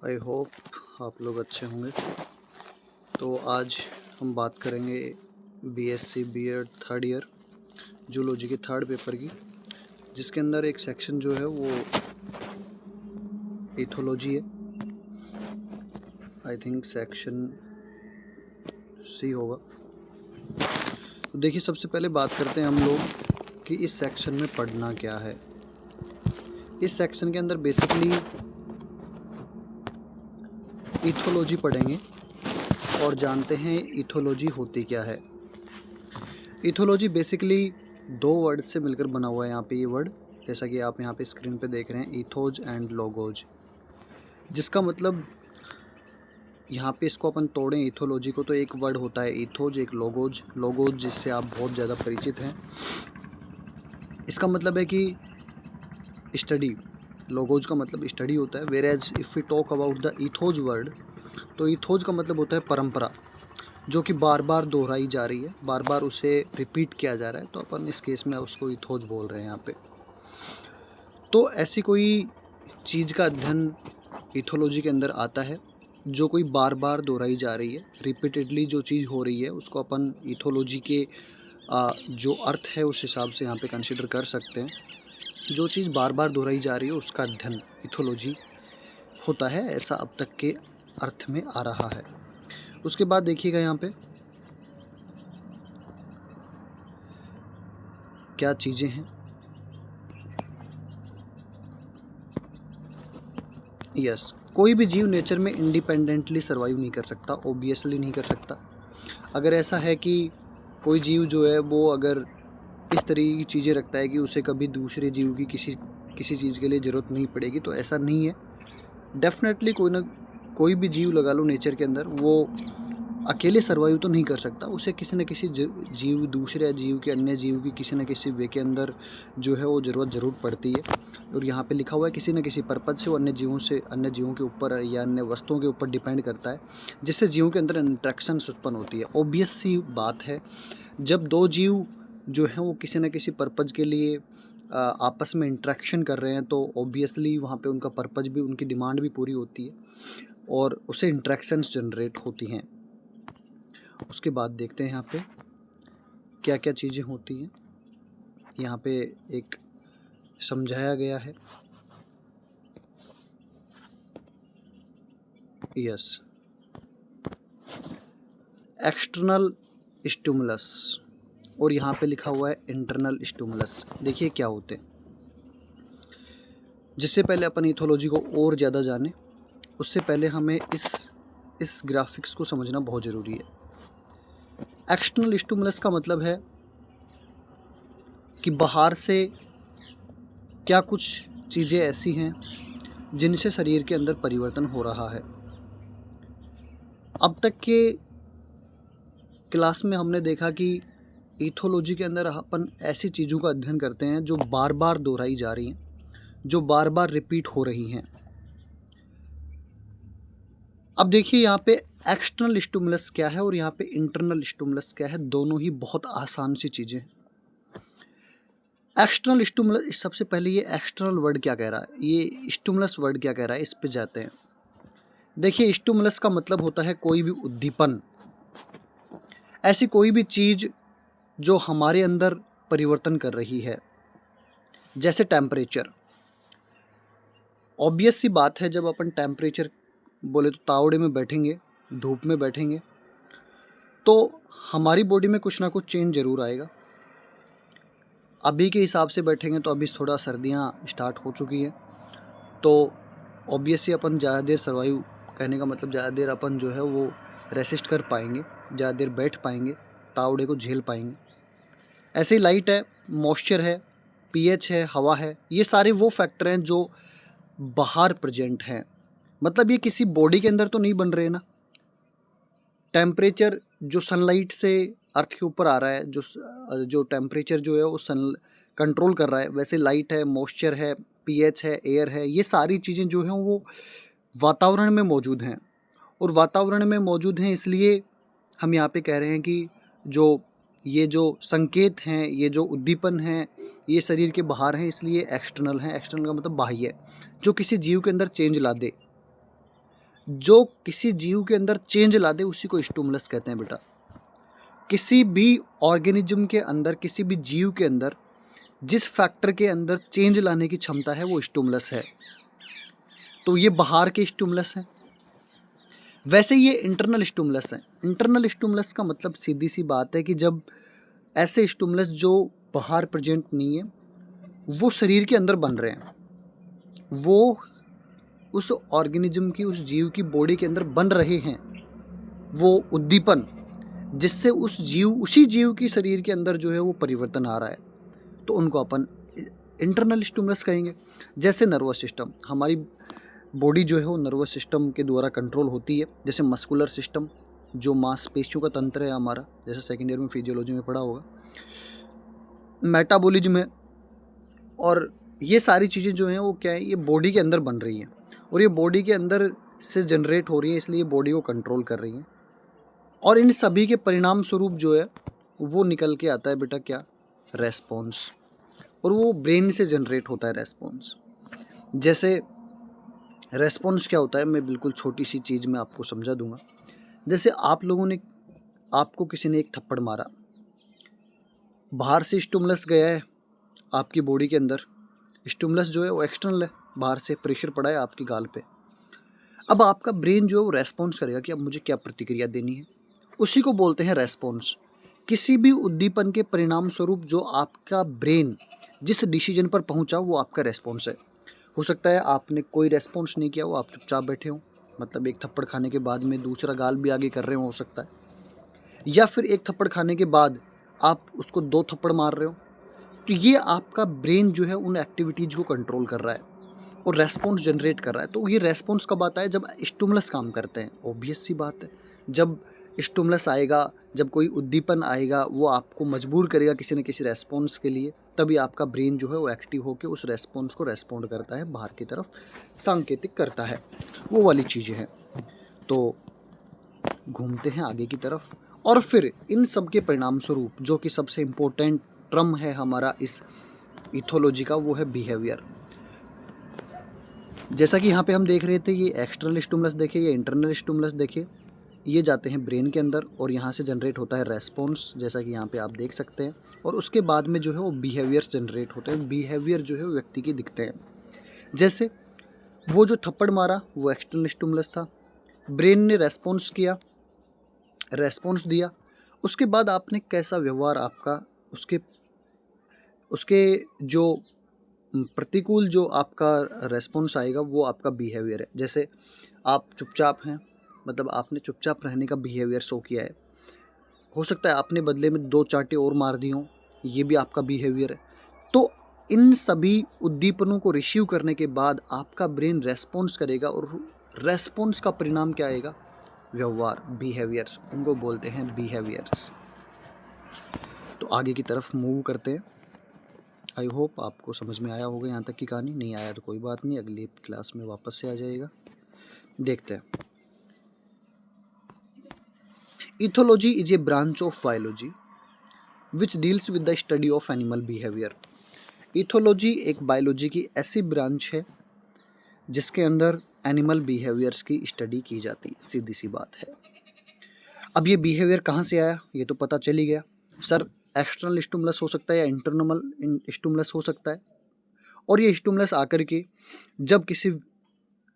I hope आप लोग अच्छे होंगे। तो आज हम बात करेंगे BSc BEd third year zoology के थर्ड पेपर की, जिसके अंदर एक सेक्शन जो है वो इथोलॉजी है। आई थिंक सेक्शन सी होगा। तो देखिए, सबसे पहले बात करते हैं हम लोग कि इस सेक्शन में पढ़ना क्या है। इस सेक्शन के अंदर बेसिकली इथोलॉजी पढ़ेंगे और जानते हैं इथोलॉजी होती क्या है। इथोलॉजी बेसिकली दो वर्ड से मिलकर बना हुआ है। यहाँ पे ये वर्ड, जैसा कि आप यहाँ पे स्क्रीन पे देख रहे हैं, इथोज एंड लोगोज, जिसका मतलब यहाँ पे इसको अपन तोड़ें इथोलॉजी को तो एक वर्ड होता है इथोज, एक लोगोज। लोगोज जिससे आप बहुत ज़्यादा परिचित हैं, इसका मतलब है कि स्टडी। लोगोज का मतलब स्टडी होता है। Whereas if we talk about the ethos word, तो इथोज का मतलब होता है परंपरा, जो कि बार बार दोहराई जा रही है, बार बार उसे रिपीट किया जा रहा है। तो अपन इस केस में उसको इथोज बोल रहे हैं यहाँ पे। तो ऐसी कोई चीज़ का अध्ययन इथोलॉजी के अंदर आता है जो कोई बार बार दोहराई जा रही है, रिपीटेडली जो चीज़ हो रही है, उसको अपन इथोलॉजी के जो अर्थ है उस हिसाब से यहाँ पे कंसिडर कर सकते हैं। जो चीज़ बार बार दोहराई जा रही है उसका अध्ययन इथोलॉजी होता है, ऐसा अब तक के अर्थ में आ रहा है। उसके बाद देखिएगा यहाँ पे क्या चीज़ें हैं। यस, कोई भी जीव नेचर में इंडिपेंडेंटली सर्वाइव नहीं कर सकता, ऑब्वियसली नहीं कर सकता। अगर ऐसा है कि कोई जीव जो है वो अगर इस तरह की चीज़ें रखता है कि उसे कभी दूसरे जीव की किसी चीज़ के लिए ज़रूरत नहीं पड़ेगी, तो ऐसा नहीं है। डेफिनेटली कोई भी जीव लगा लो नेचर के अंदर, वो अकेले सर्वाइव तो नहीं कर सकता। उसे किसी न किसी जीव, दूसरे जीव के, अन्य जीव की किसी न किसी वे के अंदर जो है वो ज़रूरत ज़रूर पड़ती है। और यहाँ पे लिखा हुआ है किसी न किसी पर्पज़ से वो अन्य जीवों के ऊपर या अन्य वस्तुओं के ऊपर डिपेंड करता है, जिससे जीवों के अंदर इंट्रैक्शंस उत्पन्न होती है। ऑब्वियस सी बात है, जब दो जीव जो हैं वो किसी न किसी पर्पज़ के लिए आपस में इंट्रैक्शन कर रहे हैं, तो ऑब्वियसली वहाँ पे उनका पर्पज़ भी, उनकी डिमांड भी पूरी होती है और उससे इंट्रैक्शंस जनरेट होती हैं। उसके बाद देखते हैं यहाँ पे क्या क्या चीज़ें होती हैं। यहाँ पे एक समझाया गया है। यस, एक्सटर्नल स्टिमुलस और यहाँ पे लिखा हुआ है इंटरनल स्टिमुलस। देखिए क्या होते हैं। जिससे पहले अपन इथोलॉजी को और ज़्यादा जाने, उससे पहले हमें इस ग्राफिक्स को समझना बहुत ज़रूरी है। एक्सटर्नल स्टिमुलस का मतलब है कि बाहर से क्या कुछ चीज़ें ऐसी हैं जिनसे शरीर के अंदर परिवर्तन हो रहा है। अब तक के क्लास में हमने देखा कि इथोलॉजी के अंदर अपन ऐसी चीज़ों का अध्ययन करते हैं जो बार बार दोहराई जा रही हैं, जो बार बार रिपीट हो रही हैं। अब देखिए यहाँ पे एक्सटर्नल स्टिमुलस क्या है और यहाँ पे इंटरनल स्टिमुलस क्या है। दोनों ही बहुत आसान सी चीज़ें हैं। एक्सटर्नल स्टिमुलस, सबसे पहले ये एक्सटर्नल वर्ड क्या कह रहा है, ये स्टिमुलस वर्ड क्या कह रहा है, इस पे जाते हैं। देखिए, स्टिमुलस का मतलब होता है कोई भी उद्दीपन, ऐसी कोई भी चीज़ जो हमारे अंदर परिवर्तन कर रही है। जैसे टेम्परेचर, ऑब्वियस सी बात है, जब अपन टेम्परेचर बोले तो तावड़े में बैठेंगे, धूप में बैठेंगे, तो हमारी बॉडी में कुछ ना कुछ चेंज ज़रूर आएगा। अभी के हिसाब से बैठेंगे तो अभी थोड़ा सर्दियाँ स्टार्ट हो चुकी हैं, तो ऑब्वियसली अपन ज़्यादा देर सर्वाइव, कहने का मतलब ज़्यादा देर अपन जो है वो रेसिस्ट कर पाएंगे, ज़्यादा देर बैठ पाएंगे, तावड़े को झेल पाएंगे। ऐसे ही लाइट है, मॉइस्चर है, पीएच है, हवा है, ये सारे वो फैक्टर हैं जो बाहर प्रेजेंट हैं। मतलब ये किसी बॉडी के अंदर तो नहीं बन रहे ना। टेम्परेचर जो सनलाइट से अर्थ के ऊपर आ रहा है, जो टेम्परेचर जो है वो सन कंट्रोल कर रहा है, वैसे लाइट है, मॉइस्चर है, पीएच है, एयर है, ये सारी चीज़ें जो हैं वो वातावरण में मौजूद हैं। और वातावरण में मौजूद हैं इसलिए हम यहाँ पे कह रहे हैं कि ये जो संकेत हैं, ये जो उद्दीपन हैं, ये शरीर के बाहर हैं, इसलिए एक्सटर्नल हैं। एक्सटर्नल का मतलब बाह्य, जो किसी जीव के अंदर चेंज ला दे। जो किसी जीव के अंदर चेंज ला दे उसी को स्टिमुलस कहते हैं बेटा। किसी भी ऑर्गेनिज्म के अंदर, किसी भी जीव के अंदर जिस फैक्टर के अंदर चेंज लाने की क्षमता है वो स्टिमुलस है। तो ये बाहर के स्टिमुलस हैं। वैसे ये इंटरनल स्टिमुलस हैं। इंटरनल स्टिमुलस का मतलब सीधी सी बात है कि जब ऐसे स्टिमुलस जो बाहर प्रेजेंट नहीं है वो शरीर के अंदर बन रहे हैं, वो उस ऑर्गेनिज्म की, उस जीव की बॉडी के अंदर बन रहे हैं, वो उद्दीपन जिससे उसी जीव की शरीर के अंदर जो है वो परिवर्तन आ रहा है, तो उनको अपन इंटरनल स्टिमुलस कहेंगे। जैसे नर्वस सिस्टम, हमारी बॉडी जो है वो नर्वस सिस्टम के द्वारा कंट्रोल होती है। जैसे मस्कुलर सिस्टम जो मांसपेशियों का तंत्र है हमारा, जैसे सेकेंड ईयर में फिजियोलॉजी में पढ़ा होगा, मेटाबॉलिज्म है, और ये सारी चीज़ें जो हैं वो क्या है, ये बॉडी के अंदर बन रही हैं और ये बॉडी के अंदर से जनरेट हो रही है, इसलिए बॉडी को कंट्रोल कर रही हैं। और इन सभी के परिणाम स्वरूप जो है वो निकल के आता है बेटा क्या, रेस्पॉन्स, और वो ब्रेन से जनरेट होता है रेस्पॉन्स। जैसे रेस्पॉन्स क्या होता है, मैं बिल्कुल छोटी सी चीज़ में आपको समझा दूंगा। जैसे आपको किसी ने एक थप्पड़ मारा, बाहर से स्टिमुलस गया है आपकी बॉडी के अंदर, स्टिमुलस जो है वो एक्सटर्नल है, बाहर से प्रेशर पड़ा है आपकी गाल पे। अब आपका ब्रेन जो है वो रेस्पॉन्स करेगा कि अब मुझे क्या प्रतिक्रिया देनी है, उसी को बोलते हैं रेस्पॉन्स। किसी भी उद्दीपन के परिणाम स्वरूप जो आपका ब्रेन जिस डिसीजन पर पहुंचा वो आपका रेस्पॉन्स है। हो सकता है आपने कोई रेस्पॉन्स नहीं किया हो, आप चुपचाप बैठे हो, मतलब एक थप्पड़ खाने के बाद में दूसरा गाल भी आगे कर रहे हो सकता है, या फिर एक थप्पड़ खाने के बाद आप उसको 2 थप्पड़ मार रहे हो। तो ये आपका ब्रेन जो है उन एक्टिविटीज़ को कंट्रोल कर रहा है और रेस्पॉन्स जनरेट कर रहा है। तो ये रेस्पॉन्स कब आता है, जब स्टिमुलस काम करते हैं। ऑब्वियस सी बात है, जब स्टिमुलस आएगा, जब कोई उद्दीपन आएगा, वो आपको मजबूर करेगा किसी न किसी रेस्पॉन्स के लिए, तभी आपका ब्रेन जो है वो एक्टिव होकर उस रेस्पॉन्स को रेस्पॉन्ड करता है, बाहर की तरफ सांकेतिक करता है। वो वाली चीज़ें हैं। तो घूमते हैं आगे की तरफ, और फिर इन सब के परिणाम स्वरूप जो कि सबसे इम्पोर्टेंट टर्म है हमारा इस इथोलॉजी का, वो है बिहेवियर। जैसा कि यहाँ पे हम देख रहे थे, ये एक्सटर्नल स्टिमुलस देखे, ये इंटरनल स्टिमुलस देखे, ये जाते हैं ब्रेन के अंदर और यहाँ से जनरेट होता है रेस्पॉन्स, जैसा कि यहाँ पे आप देख सकते हैं। और उसके बाद में जो है वो बिहेवियर्स जनरेट होते हैं। बिहेवियर जो है वो व्यक्ति के दिखते हैं। जैसे वो जो थप्पड़ मारा वो एक्सटर्नल स्टिमुलस था, ब्रेन ने रेस्पॉन्स किया, रेस्पॉन्स दिया, उसके बाद आपने कैसा व्यवहार आपका, उसके जो प्रतिकूल जो आपका रेस्पॉन्स आएगा वो आपका बिहेवियर है। जैसे आप चुपचाप हैं, मतलब आपने चुपचाप रहने का बिहेवियर शो किया है, हो सकता है आपने बदले में 2 चांटे और मार दी हों, ये भी आपका बिहेवियर है। तो इन सभी उद्दीपनों को रिसीव करने के बाद आपका ब्रेन रेस्पॉन्स करेगा और रेस्पॉन्स का परिणाम क्या आएगा, व्यवहार, बिहेवियर्स, उनको बोलते हैं बिहेवियर्स। तो आगे की तरफ मूव करते हैं। आई होप आपको समझ में आया होगा यहाँ तक की कहानी। नहीं आया तो कोई बात नहीं, अगली क्लास में वापस से आ जाएगा। देखते हैं। Ethology is a branch of biology which deals with the study of animal behaviour. Ethology एक बायोलॉजी की ऐसी ब्रांच है जिसके अंदर एनिमल बिहेवियर्स की स्टडी की जाती है, सीधी सी बात है। अब ये बिहेवियर कहाँ से आया ये तो पता चल ही गया, सर एक्सटर्नल स्टिमुलस हो सकता है या इंटरनल स्टिमुलस हो सकता है। और ये स्टिमुलस आकर के जब किसी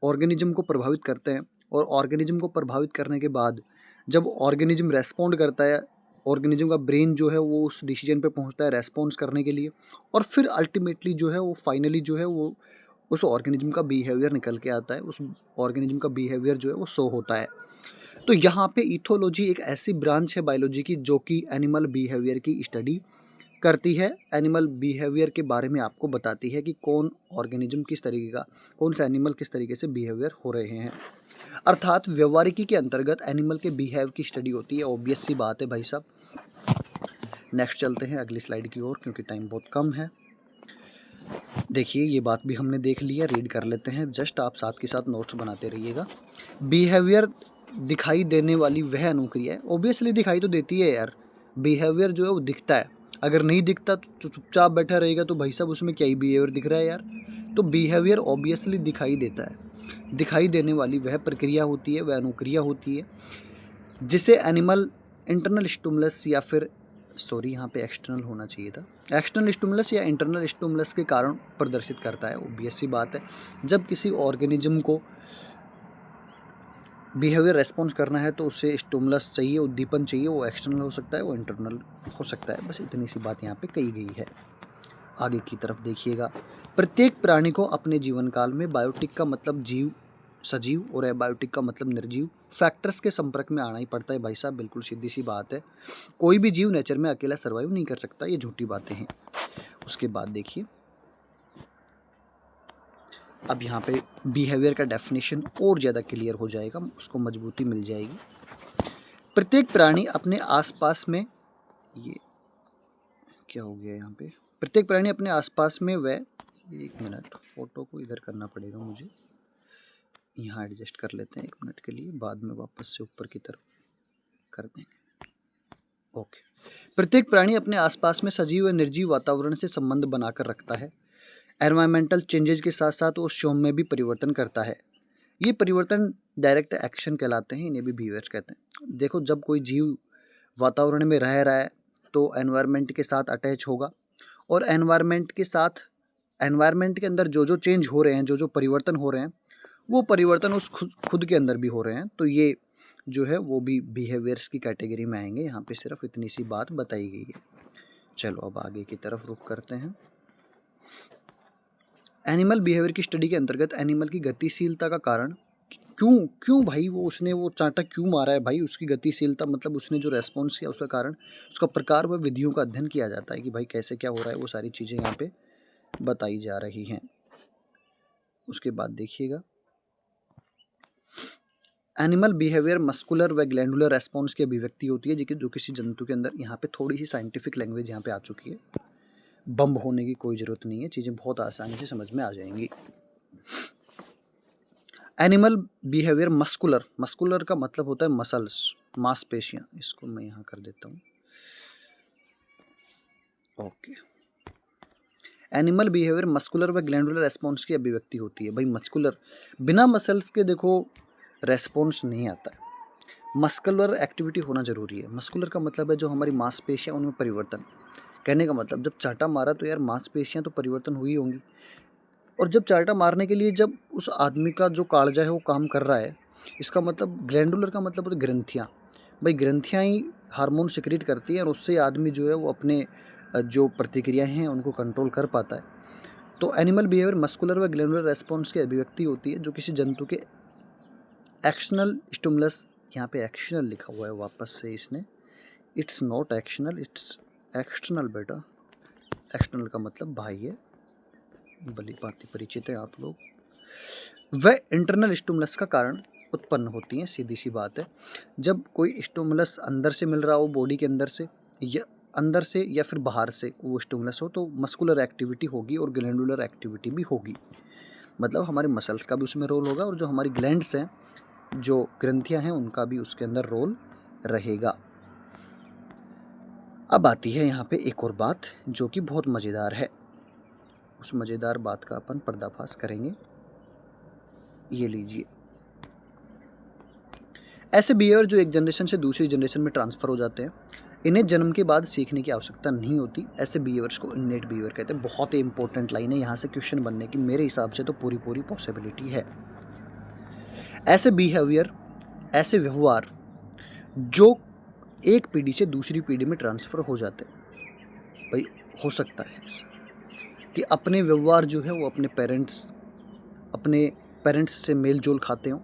ऑर्गेनिज्म को प्रभावित करते हैं, और ऑर्गेनिज्म को प्रभावित करने के बाद जब ऑर्गेनिज्म रेस्पॉन्ड करता है, ऑर्गेनिज्म का ब्रेन जो है वो उस डिसीजन पे पहुंचता है रेस्पॉन्स करने के लिए, और फिर अल्टीमेटली जो है वो फाइनली जो है वो उस ऑर्गेनिज्म का बिहेवियर निकल के आता है, उस ऑर्गेनिज्म का बिहेवियर जो है वो शो होता है। तो यहाँ पे इथोलॉजी एक ऐसी ब्रांच है बायोलॉजी की जो कि एनिमल बिहेवियर की स्टडी करती है, एनिमल बिहेवियर के बारे में आपको बताती है कि कौन ऑर्गेनिज्म किस तरीके का, कौन सा एनिमल किस तरीके से बिहेवियर हो रहे हैं। अर्थात व्यवहारिकी के अंतर्गत एनिमल के बिहेव की स्टडी होती है। ऑब्वियस सी बात है भाई साहब। नेक्स्ट चलते हैं अगली स्लाइड की ओर, क्योंकि टाइम बहुत कम है। देखिए ये बात भी हमने देख ली है, रीड कर लेते हैं, जस्ट आप साथ के साथ नोट्स बनाते रहिएगा। बिहेवियर दिखाई देने वाली वह अनुक्रिया है। ऑब्वियसली दिखाई तो देती है यार, बिहेवियर जो है वो दिखता है। अगर नहीं दिखता तो चुपचाप बैठा रहेगा तो भाई साहब उसमें क्या ही बिहेवियर दिख रहा है यार। तो बिहेवियर ऑब्वियसली दिखाई देता है। दिखाई देने वाली वह प्रक्रिया होती है, वह अनुक्रिया होती है जिसे एनिमल इंटरनल स्टिमुलस या फिर यहाँ पे एक्सटर्नल होना चाहिए था, एक्सटर्नल स्टिमुलस या इंटरनल स्टिमुलस के कारण प्रदर्शित करता है। ऑब्वियस सी बात है, जब किसी ऑर्गेनिज्म को बिहेवियर रेस्पॉन्स करना है तो उससे स्टिमुलस चाहिए, उद्दीपन चाहिए, वो एक्सटर्नल हो सकता है, वो इंटरनल हो सकता है। बस इतनी सी बात यहाँ पे कही गई है। आगे की तरफ देखिएगा, प्रत्येक प्राणी को अपने जीवन काल में बायोटिक का मतलब जीव, सजीव, और एबायोटिक का मतलब निर्जीव फैक्टर्स के संपर्क में आना ही पड़ता है। भाई साहब बिल्कुल सीधी सी बात है, कोई भी जीव नेचर में अकेला सर्वाइव नहीं कर सकता, ये झूठी बातें हैं। उसके बाद देखिए, अब यहाँ पे बिहेवियर का डेफिनेशन और ज़्यादा क्लियर हो जाएगा, उसको मजबूती मिल जाएगी। प्रत्येक प्राणी अपने आसपास में, ये क्या हो गया यहाँ पे, प्रत्येक प्राणी अपने आसपास में वह, एक मिनट फोटो को इधर करना पड़ेगा मुझे, यहाँ एडजस्ट कर लेते हैं 1 मिनट के लिए, बाद में वापस से ऊपर की तरफ कर देंगे। ओके, प्रत्येक प्राणी अपने आसपास में सजीव व निर्जीव वातावरण से संबंध बनाकर रखता है। एनवायरमेंटल चेंजेज के साथ साथ वो स्वयं में भी परिवर्तन करता है। ये परिवर्तन डायरेक्ट एक्शन कहलाते हैं, इन्हें भी बिहेवियर्स कहते हैं। देखो, जब कोई जीव वातावरण में रह रहा है तो एनवायरमेंट के साथ अटैच होगा, और एनवायरमेंट के साथ, एनवायरमेंट के अंदर जो जो चेंज हो रहे हैं, जो जो परिवर्तन हो रहे हैं, वो परिवर्तन उस खुद के अंदर भी हो रहे हैं, तो ये जो है वो भी बिहेवियर्स की कैटेगरी में आएंगे। यहाँ पे सिर्फ इतनी सी बात बताई गई है। चलो अब आगे की तरफ रुख करते हैं। एनिमल बिहेवियर की स्टडी के अंतर्गत एनिमल की गतिशीलता का कारण, क्यों भाई वो उसने वो चांटा क्यों मारा है भाई, उसकी गतिशीलता मतलब उसने जो रेस्पॉन्स किया उसका कारण, उसका प्रकार व विधियों का अध्ययन किया जाता है कि भाई कैसे क्या हो रहा है, वो सारी चीज़ें यहाँ पे बताई जा रही हैं। उसके बाद देखिएगा, एनिमल बिहेवियर मस्कुलर व ग्लैंडुलर रेस्पॉन्स की अभिव्यक्ति होती है जो किसी जंतु के अंदर, यहाँ पे थोड़ी सी साइंटिफिक लैंग्वेज यहाँ पे आ चुकी है, बम्ब होने की कोई ज़रूरत नहीं है, चीज़ें बहुत आसानी से समझ में आ जाएंगी। एनिमल बिहेवियर मस्कुलर, मस्कुलर का मतलब होता है मसल्स, मांसपेशियाँ, इसको मैं यहाँ कर देता हूँ। ओके, एनिमल बिहेवियर मस्कुलर व ग्लैंडुलर रेस्पॉन्स की अभिव्यक्ति होती है। भाई मस्कुलर, बिना मसल्स के देखो रेस्पॉन्स नहीं आता है, मस्कुलर एक्टिविटी होना ज़रूरी है। मस्कुलर का मतलब है जो हमारी मांसपेशियाँ, उनमें परिवर्तन। कहने का मतलब, जब चांटा मारा तो यार मांसपेशियाँ तो परिवर्तन हुई होंगी, और जब चांटा मारने के लिए जब उस आदमी का जो कालजा है वो काम कर रहा है, इसका मतलब ग्लैंडुलर का मतलब होता है ग्रंथियाँ। भाई ग्रंथियाँ ही हार्मोन सिक्रीट करती हैं, और उससे आदमी जो है वो अपने जो प्रतिक्रियाएँ हैं उनको कंट्रोल कर पाता है। तो एनिमल बिहेवियर मस्कुलर व ग्लैंडुलर रेस्पॉन्स की अभिव्यक्ति होती है जो किसी जंतु के एक्शनल स्टिमुलस, यहाँ पे एक्शनल लिखा हुआ है वापस से इसने, इट्स नॉट एक्शनल, इट्स एक्सटर्नल बेटा, एक्सटर्नल का मतलब बाह्य, भली भांति परिचित है आप लोग। वह इंटरनल स्टिमुलस का कारण उत्पन्न होती हैं, सीधी सी बात है। जब कोई स्टिमुलस अंदर से मिल रहा हो, बॉडी के अंदर से या फिर बाहर से वो स्टिमुलस हो, तो मस्कुलर एक्टिविटी होगी और ग्लैंडुलर एक्टिविटी भी होगी। मतलब हमारे मसल्स का भी उसमें रोल होगा, और जो हमारी ग्लैंड्स हैं, जो ग्रंथियां हैं, उनका भी उसके अंदर रोल रहेगा। अब आती है यहाँ पे एक और बात जो कि बहुत मज़ेदार है, उस मज़ेदार बात का अपन पर्दाफाश करेंगे। ये लीजिए, ऐसे बिहेवियर जो एक जनरेशन से दूसरी जनरेशन में ट्रांसफ़र हो जाते हैं, इन्हें जन्म के बाद सीखने की आवश्यकता नहीं होती। ऐसे बिहेवियर्स को इन्नेट बिहेवियर कहते हैं। बहुत ही इंपॉर्टेंट लाइन है, यहाँ से क्वेश्चन बनने की मेरे हिसाब से तो पूरी पॉसिबिलिटी है। ऐसे बिहेवियर, ऐसे व्यवहार जो एक पीढ़ी से दूसरी पीढ़ी में ट्रांसफ़र हो जाते हैं। भाई हो सकता है ऐसा कि अपने व्यवहार जो है वो अपने पेरेंट्स से मेल जोल खाते हों,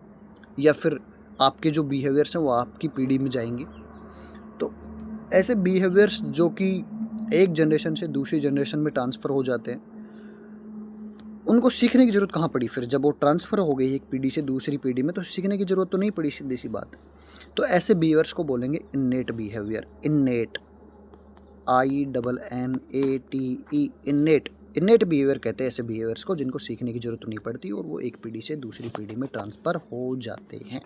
या फिर आपके जो बिहेवियर्स हैं वो आपकी पीढ़ी में जाएंगे। तो ऐसे बिहेवियर्स जो कि एक जनरेशन से दूसरी जनरेशन में ट्रांसफ़र हो जाते हैं, उनको सीखने की ज़रूरत कहाँ पड़ी फिर? जब वो ट्रांसफ़र हो गई एक पीढ़ी से दूसरी पीढ़ी में, तो सीखने की ज़रूरत तो नहीं पड़ी, सीधी सी बात। तो ऐसे बिहेवियर्स को बोलेंगे innate behaviour. Innate, INNATE, innate behaviour कहते हैं ऐसे बिहेवियर्स को जिनको सीखने की ज़रूरत नहीं पड़ती और वो एक पीढ़ी से दूसरी पीढ़ी में ट्रांसफ़र हो जाते हैं।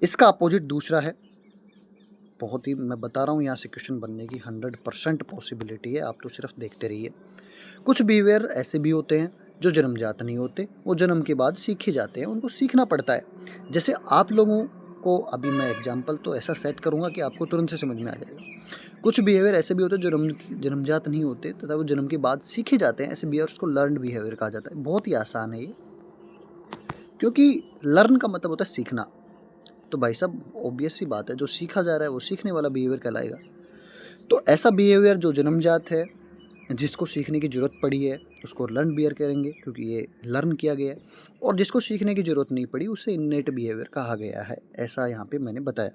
इसका अपोजिट दूसरा है, बहुत ही, मैं बता रहा हूँ, यहाँ से क्वेश्चन बनने की 100% पॉसिबिलिटी है, आप तो सिर्फ देखते रहिए। कुछ बिहेवियर ऐसे भी होते हैं जो जन्मजात नहीं होते, वो जन्म के बाद सीखे जाते हैं, उनको सीखना पड़ता है। जैसे आप लोगों को अभी मैं एग्जांपल तो ऐसा सेट करूँगा कि आपको तुरंत से समझ में आ जाएगा। कुछ बिहेवियर ऐसे भी होते हैं जो जन्मजात नहीं होते तथा वो जन्म के बाद सीखे जाते हैं। ऐसे बिहेवियर्स को लर्नड बिहेवियर कहा जाता है। बहुत ही आसान है ये, क्योंकि लर्न का मतलब होता है सीखना। तो भाई साहब ऑब्वियस सी बात है, जो सीखा जा रहा है वो सीखने वाला बिहेवियर कहलाएगा। तो ऐसा बिहेवियर जो जन्मजात है, जिसको सीखने की ज़रूरत पड़ी है, उसको लर्न बिहेवियर करेंगे, क्योंकि ये लर्न किया गया है। और जिसको सीखने की ज़रूरत नहीं पड़ी उसे इन्नेट बिहेवियर कहा गया है, ऐसा यहाँ पे मैंने बताया।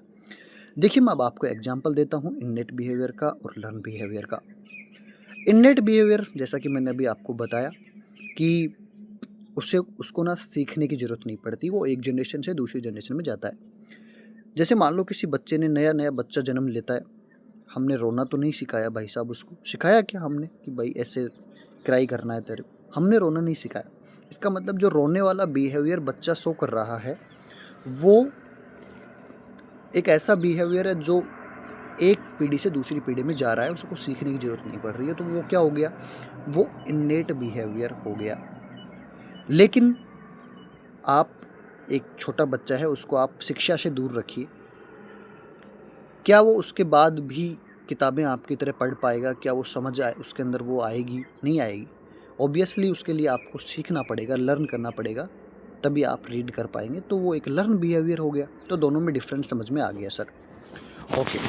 देखिए मैं अब आपको एग्जांपल देता हूँ इन्नेट बिहेवियर का और लर्न बिहेवियर का। इन्नेट बिहेवियर जैसा कि मैंने अभी आपको बताया कि उसको ना सीखने की ज़रूरत नहीं पड़ती, वो एक जनरेशन से दूसरी जनरेशन में जाता है। जैसे मान लो किसी बच्चे ने, नया बच्चा जन्म लेता है, हमने रोना तो नहीं सिखाया भाई साहब उसको। सिखाया क्या हमने कि भाई ऐसे क्राई करना है तेरे को, हमने रोना नहीं सिखाया। इसका मतलब जो रोने वाला बिहेवियर बच्चा शो कर रहा है वो एक ऐसा बिहेवियर है जो एक पीढ़ी से दूसरी पीढ़ी में जा रहा है, उसको सीखने की ज़रूरत नहीं पड़ रही है। तो वो क्या हो गया, वो इन्नेट बिहेवियर हो गया। लेकिन आप, एक छोटा बच्चा है, उसको आप शिक्षा से दूर रखिए, क्या वो उसके बाद भी किताबें आपकी तरह पढ़ पाएगा? क्या वो समझ आए उसके अंदर वो आएगी? नहीं आएगी। ऑब्वियसली उसके लिए आपको सीखना पड़ेगा, लर्न करना पड़ेगा, तभी आप रीड कर पाएंगे। तो वो एक लर्न बिहेवियर हो गया। तो दोनों में डिफरेंस समझ में आ गया सर। ओके,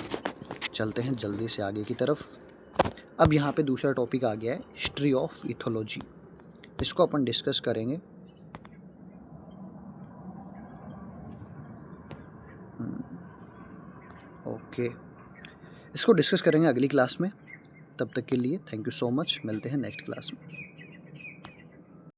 चलते हैं जल्दी से आगे की तरफ। अब यहाँ पे दूसरा टॉपिक आ गया है हिस्ट्री ऑफ इथोलॉजी। इसको अपन डिस्कस करेंगे। ओके, इसको डिस्कस करेंगे अगली क्लास में। तब तक के लिए थैंक यू सो मच। मिलते हैं नेक्स्ट क्लास में।